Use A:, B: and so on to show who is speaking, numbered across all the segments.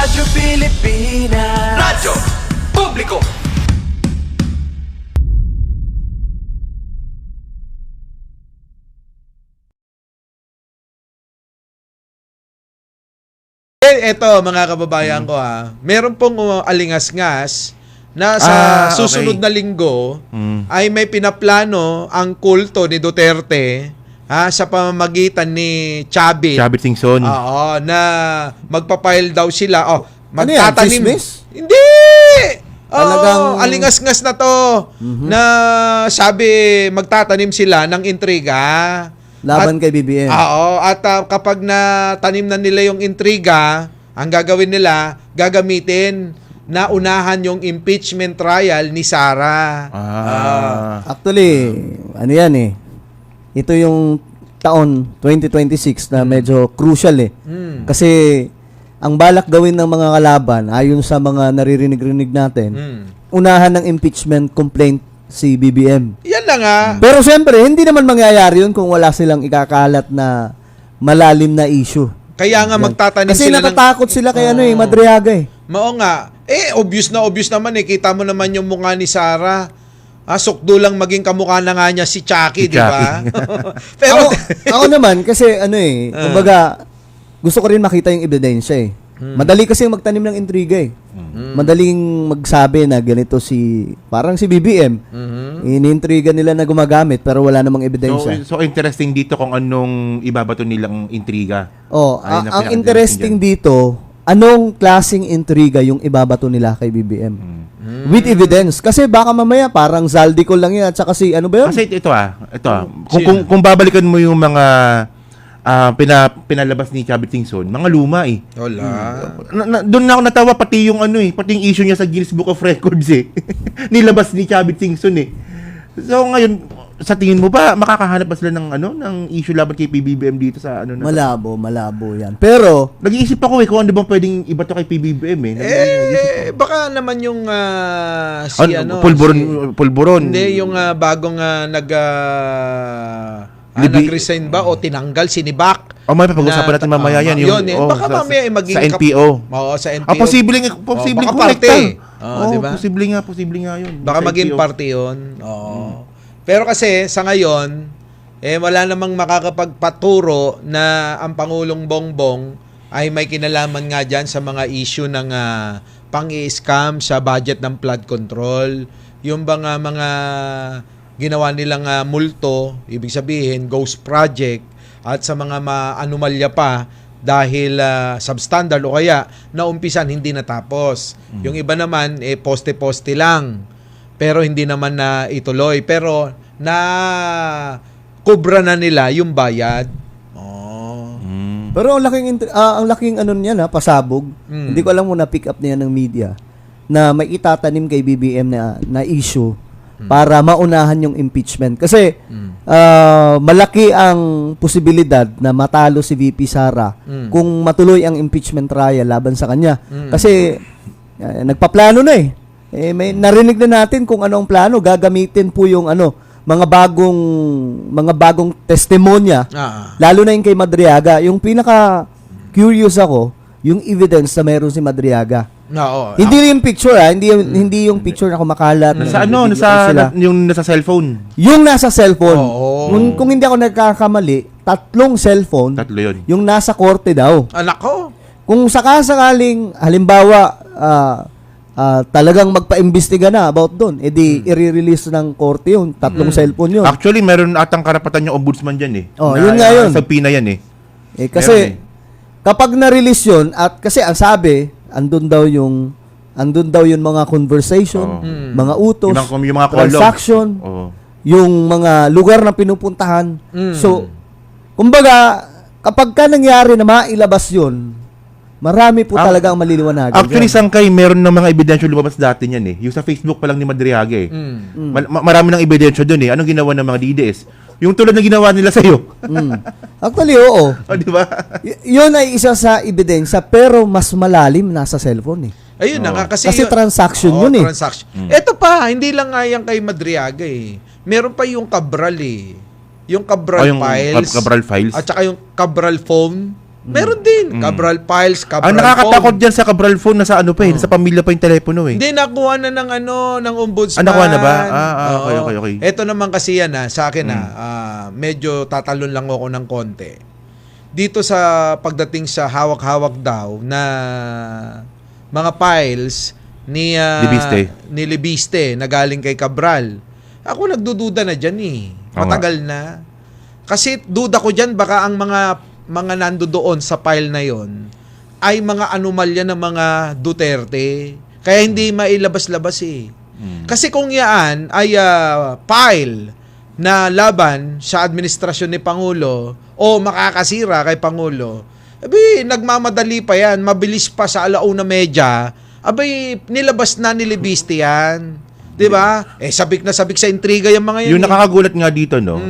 A: Radyo Pilipinas, Radyo Publiko.
B: Eto mga kababayan ko meron pong alingas-ngas na sa susunod na linggo ay may pinaplano ang kulto ni Duterte sa pamamagitan ni Chavit
C: Singson.
B: Oo, na magpapile daw sila.
D: Magtatanim.
B: Hindi!
D: Talagang
B: alingas-ngas na to na sabi magtatanim sila ng intriga.
D: Laban kay BBM.
B: Oo, at kapag natanim na nila yung intriga, ang gagawin nila, gagamitin na unahan yung impeachment trial ni Sara.
D: Actually, ano yan ito yung taon 2026 na medyo crucial Kasi ang balak gawin ng mga kalaban, ayon sa mga naririnig-rinig natin, unahan ng impeachment complaint si BBM.
B: Yan na nga.
D: Pero siyempre, hindi naman mangyayari yun kung wala silang ikakalat na malalim na issue.
B: Kaya nga magtatanim
D: kasi
B: sila
D: natatakot sila kay Madriaga
B: Mao nga. Obvious naman Kita mo naman yung mukha ni Sara. Sukdo lang maging kamukha na nga niya si Chucky, di ba? Pero
D: ako naman, kasi kumbaga, gusto ko rin makita yung ebidensya Madali kasi magtanim ng intriga Madaling magsabi na ganito parang si BBM. Inintriga nila na gumagamit pero wala namang ebidensya.
C: So interesting dito kung anong ibabato nilang intriga.
D: Ang interesting dito, anong klaseng intriga yung ibabato nila kay BBM? With evidence. Kasi baka mamaya parang Zaldico lang yan at saka ano ba yun?
C: Kasi ito kung babalikan mo yung mga pinalabas ni Chavit Singson, mga luma
B: Wala.
C: Doon na ako natawa pati yung pati yung issue niya sa Guinness Book of Records nilabas ni Chavit Singson So ngayon, sa tingin mo ba makakahanap ba sila ng issue laban kay PBBM dito sa
D: Malabo yan. Pero
C: nag-iisip ako kung ano bang pwedeng ibato kay PBBM
B: Baka naman yung
C: Pulburon.
B: Hindi, yung bagong nag-resign ba o tinanggal si Nibak.
C: May pag-usapan natin mamaya yan.
B: Baka mamaya maging
C: sa NPO.
B: Sa NPO.
C: Posibleng
B: baka
C: parte.
B: Diba?
C: Posibleng nga yun.
B: Baka maging parte yun. Pero kasi sa ngayon, wala namang makakapagpaturo na ang Pangulong Bongbong ay may kinalaman nga dyan sa mga issue ng pang-i-scam sa budget ng flood control. Yung mga ginawa nilang multo, ibig sabihin, ghost project, at sa mga anomalya pa dahil substandard o kaya naumpisan hindi natapos. Yung iba naman, poste-poste lang. Pero hindi naman na ituloy. Pero kubra na nila yung bayad.
D: Pero ang laking niya pasabog. Hindi ko alam kung na-pick up niya ng media na may itatanim kay BBM na issue para maunahan yung impeachment. Kasi malaki ang posibilidad na matalo si VP Sara kung matuloy ang impeachment trial laban sa kanya. Kasi nagpaplano na may narinig na natin kung ano ang plano. Gagamitin po yung mga bagong testimonya. Lalo na yung kay Madriaga. Yung pinaka curious ako, yung evidence na meron si Madriaga. Hindi yung picture hindi yung picture na kumakalat.
C: Yung nasa cellphone.
D: Yung nasa cellphone. Kung hindi ako nagkakamali, 3 cellphone.
C: 3 yun.
D: Yung nasa korte daw.
B: Anak ko.
D: Kung sakasakaling halimbawa talagang magpa-imbestiga na about doon, i-release ng korte yung 3 cellphone yun.
C: Actually, meron atang karapatan yung ombudsman dyan
D: yun nga yun.
C: Sa PINA yan
D: kasi kapag na-release yun, at kasi ang sabi, andun daw yung mga conversation, mga utos,
C: yung mga
D: transaction, yung mga lugar na pinupuntahan. So, kumbaga, kapag ka nangyari na mailabas yun, marami po talaga ang maliliwanagan.
C: Actually, Sangkay, meron ng mga ebidensya lumabas dati niyan Yung sa Facebook pa lang ni Madriaga marami ng ebidensya doon Anong ginawa ng mga DDS? Yung tulad na ginawa nila sa'yo.
D: Actually, oo.
C: Di ba?
D: Yun ay isa sa ebidensya, pero mas malalim nasa cellphone
B: Ayun na nga. Kasi
D: transaction yun
B: transaction. Ito pa, hindi lang nga yan kay Madriaga Meron pa yung Cabral Yung Cabral
C: yung
B: files.
C: Cabral files.
B: At saka yung Cabral phone. Meron din. Cabral Files, Cabral
C: Ang nakakatakot
B: Phone.
C: dyan sa Cabral Phone, nasa ano pa eh, nasa pamilya pa yung telepono eh.
B: Hindi, nakuha na ng ombudsman.
C: Nakuha na ba? Okay.
B: Ito naman kasi yan sa akin medyo tatalon lang ako ng konti. Dito sa pagdating sa hawak-hawak daw na mga files ni Libiste na galing kay Cabral. Ako nagdududa na dyan eh. Matagal na. Kasi duda ko dyan baka ang mga nandoon sa file na yon ay mga anomalya ng mga Duterte. Kaya hindi mailabas-labas eh. Kasi kung yan ay file na laban sa administrasyon ni Pangulo o makakasira kay Pangulo, nagmamadali pa yan, mabilis pa sa 1:30, nilabas na ni Libiste yan. 'Di ba? Sabik na sabik sa intriga yung mga yan.
C: Yung nakakagulat nga dito, no,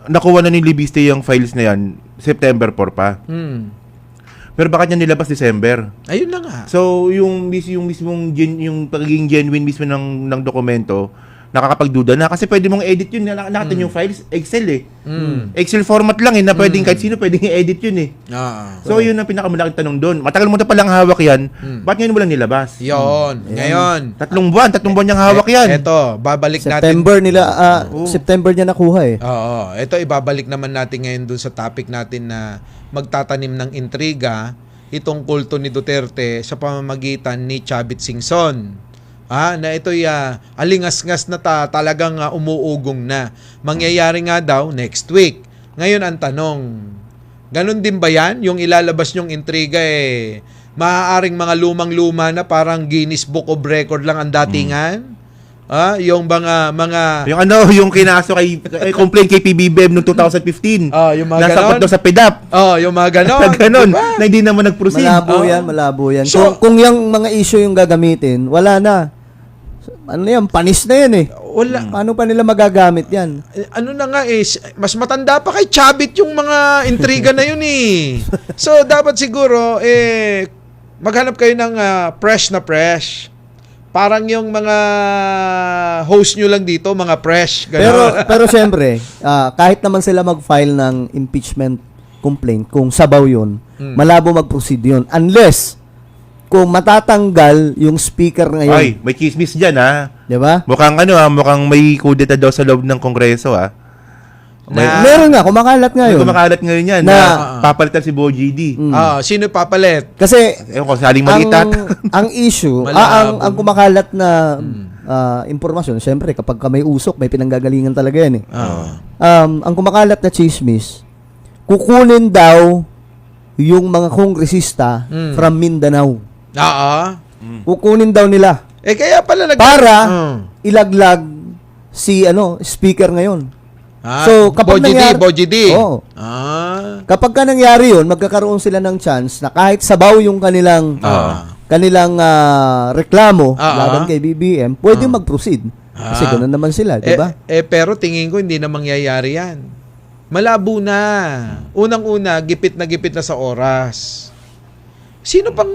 C: nakuha na ni Libiste yung files na yan, September 4 pa. Pero bakit niya nilabas December?
B: Ayun na nga.
C: So, yung pagiging genuine mismo ng dokumento, nakakapagduda na. Kasi pwede mong edit yun. Nakatan yung files, Excel eh. Excel format lang eh, na pwedeng kahit sino pwedeng i-edit yun eh. So, yun ang pinakamalaking tanong doon. Matagal mo na palang hawak yan, ba't ngayon mo lang nilabas?
B: Yun. Ngayon.
C: 3 buwan niyang hawak yan.
B: Eto, babalik
D: September
B: natin.
D: September niya nakuha eh.
B: Oo. Ito, ibabalik naman natin ngayon dun sa topic natin na magtatanim ng intriga itong kulto ni Duterte sa pamamagitan ni Chavit Singson. Na ito'y alingas-ngas na talagang umuugong na. Mangyayari nga daw next week. Ngayon ang tanong, ganun din ba yan? Yung ilalabas nyong intriga maaaring mga lumang-luma na parang Guinness Book of Record lang ang datingan? Yung mga
C: yung kinaso complaint kay PBBM noong 2015.
B: yung mga
C: nasapat
B: ganon.
C: daw sa PDAP.
B: Yung mga ganon.
C: Ganon.
B: Diba?
C: Na hindi naman nag-proceed.
D: Malabo yan.
B: So,
D: kung yung mga issue yung gagamitin, wala na. Ano yan? Panis na yan eh.
B: Wala.
D: Paano pa nila magagamit yan?
B: Ano na nga mas matanda pa kay Chavit yung mga intriga na yun eh. So, dapat siguro, maghanap kayo ng fresh na fresh. Parang yung mga host nyo lang dito, mga fresh.
D: Pero syempre, kahit naman sila mag-file ng impeachment complaint, kung sabaw yun, malabo mag-proceed yun. Unless, kung matatanggal yung speaker ngayon.
C: Ay, may chismis dyan ha.
D: Diba?
C: Mukhang may kudeta daw sa loob ng Kongreso ha.
D: Meron nga, kumakalat ngayon.
C: Kumakalat ngayon yan na papalitan si Bo GD.
B: Sino papalit?
D: Kasi,
C: Ewan ko, saling malitat.
D: ang issue, ang kumakalat na impormasyon, syempre, kapag ka may usok, may pinanggagalingan talaga yan eh. Ang kumakalat na chismis, kukunin daw yung mga kongresista from Mindanao. Kukunin daw nila.
B: Kaya pala
D: Para ilaglag si speaker ngayon. So, kapag
B: Bojidi.
D: Kapag ka nangyari yun, magkakaroon sila ng chance na kahit sabaw yung kanilang reklamo laban kay BBM, pwede mag-proceed. Kasi ganoon naman sila, di ba?
B: Pero tingin ko hindi na mangyayari yan. Malabo na. Unang-una, gipit na sa oras. Sino pang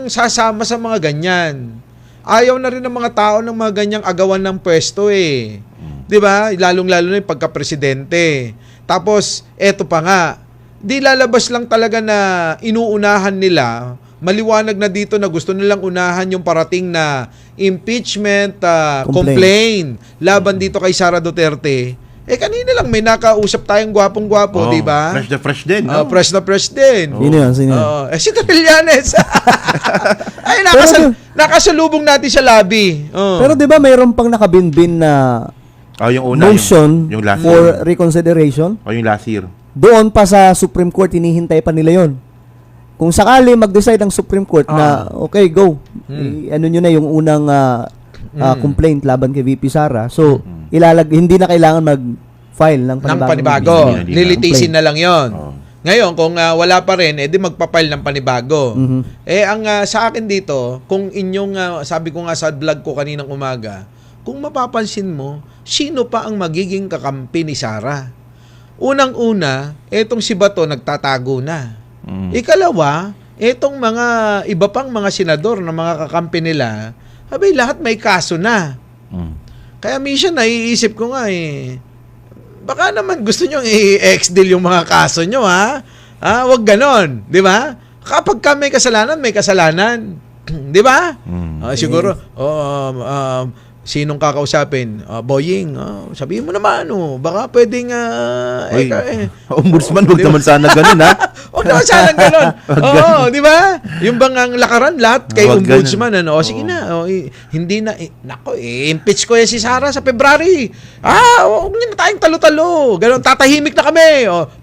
B: sasama sa mga ganyan? Ayaw na rin ng mga tao ng mga ganyang agawan ng pwesto eh. 'Di ba? Lalong-lalo na 'yung pagka-presidente. Tapos eto pa nga, di lalabas lang talaga na inuunahan nila. Maliwanag na dito na gusto nilang unahan 'yung parating na impeachment complaint laban dito kay Sara Duterte. Kanina lang may nakausap tayong gwapong-gwapo, 'di ba?
C: Fresh na fresh din. No?
B: Fresh na fresh din.
D: Sino yan?
B: Si Trillanes. Ay, nakasalubong natin sa lobby.
D: Pero 'di ba mayroon pang nakabinbin na
C: yung una,
D: motion
C: yung last
D: for
C: year.
D: reconsideration?
C: Yung last year.
D: Doon pa sa Supreme Court, hinihintay pa nila yon. Kung sakali mag-decide ang Supreme Court na, okay, go. Ano nyo na yung unang complaint laban kay VP Sara. So, hindi na kailangan mag-file ng
B: panibago. Lilitisin na lang yon. Ngayon, kung wala pa rin, di magpa-file ng panibago. Ang sa akin dito, kung inyong, sabi ko nga sa vlog ko kaninang umaga, kung mapapansin mo, sino pa ang magiging kakampi ni Sara? Unang-una, etong si Bato nagtatago na. Ikalawa, etong mga iba pang mga senador na mga kakampi nila, lahat may kaso na. Kaya minsan naiisip ko nga baka naman gusto nyo i-ex-deal yung mga kaso nyo, ha? Wag ganon, di ba? Kapag ka may kasalanan, may kasalanan. Di ba? Siguro, sinong kakausapin? Boying, sabihin mo naman, baka pwedeng,
C: Oy, ombudsman, huwag naman sana ganun, ha?
B: Huwag naman sana ganun. Oo, di ba? Yung bang ang lakaran, lahat kay
C: Wag
B: ombudsman, sige na, hindi na, impeach ko yan si Sara sa February. Huwag niyo na tayong talo-talo. Ganon, tatahimik na kami.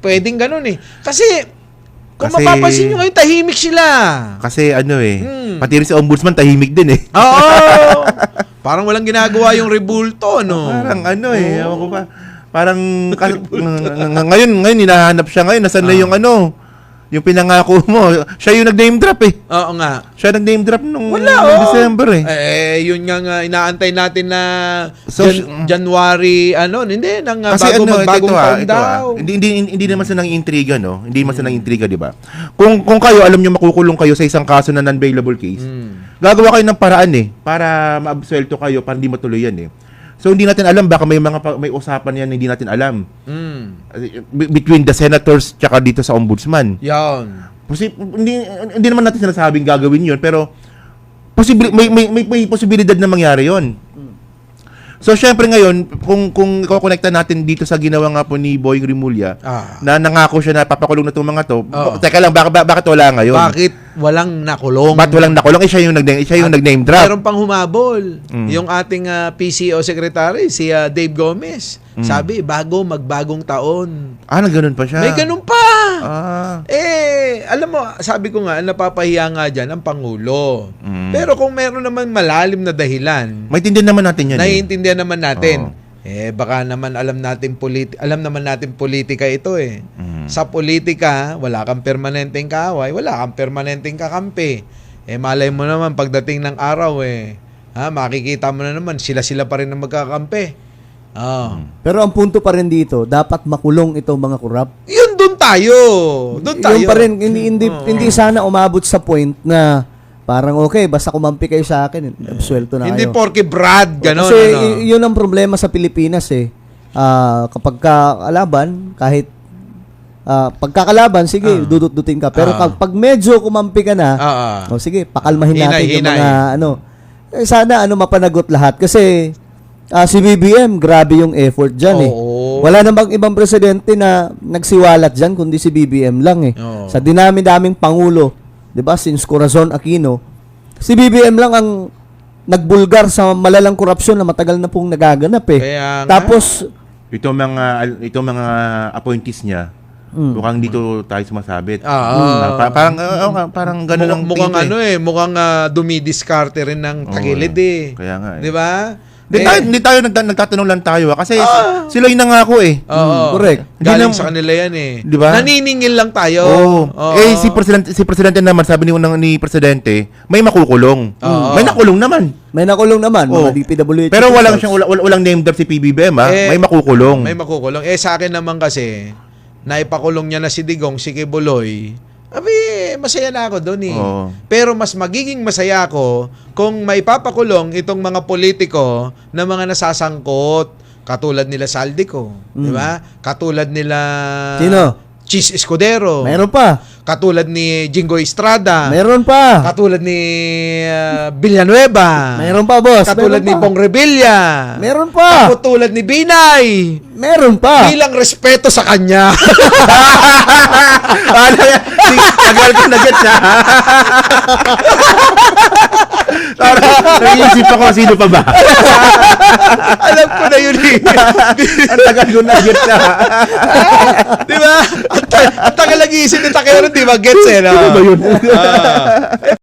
B: Pwedeng ganon eh. Kasi, kung mapapansin nyo ngayon, tahimik sila.
C: Kasi pati rin si ombudsman tahimik din eh.
B: Oo. Parang walang ginagawa yung rebulto, no?
C: Parang ewan ko pa. Parang ngayon hinahanap siya ngayon. Nasaan na yung yung pinangako mo. Siya yung nag-name drop eh.
B: Oo nga.
C: Siya nag-name drop nung
B: eh.
C: December
B: Yun nga inaantay natin na
C: So,
B: January, hindi, nang
C: kasi
B: bagong taon daw.
C: Hindi naman sa nang-intriga, no? Hindi naman sa nang-intriga, di ba? Kung kayo, alam nyo makukulong kayo sa isang kaso na non-bailable case, gagawa kayo ng paraan para maabsuelto kayo, para hindi matuloy yan So hindi natin alam, baka may usapan yan na hindi natin alam. Between the senators tsaka dito sa ombudsman.
B: Yan.
C: Hindi naman natin sinasabing gagawin yun, pero may posibilidad na mangyari yun. So syempre ngayon, kung i-connecta natin dito sa ginawa nga po ni Boying Rimulya, na nangako siya na papakulong na itong mga to, teka lang, bakit wala ngayon?
B: Bakit walang nakulong?
C: Bakit walang nakulong? Siya yung nag-name drop.
B: Meron pang humabol. Yung ating PCO secretary, si Dave Gomez. Sabi, magbagong taon.
C: Nagganon pa siya.
B: May ganun pa. Alam mo, sabi ko nga, napapahiya nga dyan ang Pangulo. Pero kung meron naman malalim na dahilan,
C: Maintindihan naman natin yan.
B: naiintindihan naman natin. Baka naman alam naman natin politika ito Sa politika, wala kang permanenteng kaaway, wala kang permanenteng kakampi. Malay mo naman pagdating ng araw makikita mo na naman sila pa rin ang magkakampi.
D: Pero ang punto pa rin dito, dapat makulong itong mga korap.
B: Yun doon tayo.
D: Yun pa rin, hindi sana umabot sa point na parang okay, basta kumampi kayo sa akin, absuelto na
B: Hindi
D: kayo.
B: porke Brad, gano'n.
D: Kasi yun ang problema sa Pilipinas kapag kakalaban, kahit pagkakalaban, sige, dudut-dutin ka. Pero pag medyo kumampi ka na, sige, pakalmahin natin yung mga sana mapanagot lahat. Kasi si BBM, grabe yung effort dyan Wala namang ibang presidente na nagsiwalat dyan, kundi si BBM lang Sa dinami-daming pangulo, 'di ba, since Corazon Aquino, si BBM lang ang nagbulgar sa malalang korupsyon na matagal na pong nagaganap Tapos
C: itong mga appointees niya, mukhang dito tayo sumasabit. Parang gano'n lang.
B: Mukhang mukhang dumidiskarte rin ng tagilid
C: Kaya nga
B: 'Di ba?
C: Hindi tayo nagtatanong lang tayo kasi sila yung nangako
D: correct.
B: Galing sa kanila yan
C: Di ba?
B: Naniningil lang tayo.
C: Si presidente naman, sabi ni presidente, may makukulong. May nakulong naman.
D: May nakulong naman, mga DPWH.
C: Pero walang name drop si PBBM may makukulong.
B: May makukulong. Sa akin naman kasi, naipakulong niya na si Digong, si Kibuloy. Masaya na ako doon Pero mas magiging masaya ako kung may papakulong itong mga politiko na mga nasasangkot. Katulad nila Saldico. Di ba? Katulad nila
D: Sino?
B: Chis Escudero.
D: Meron pa.
B: Katulad ni Jingo Estrada.
D: Meron pa.
B: Katulad ni Villanueva.
D: Meron pa, boss.
B: Katulad ni Bong Revilla.
D: Meron pa.
B: Katulad ni Binay.
D: Meron pa.
B: Bilang respeto sa kanya.
C: Tagal ko na get siya. Naisip ako sino pa ba?
B: Alam ko na yun
C: Ang tagal ko na get siya.
B: Di ba? Ang tagal nag-iisip ni Takero, di ba? Gets no?
C: Sino ba yun?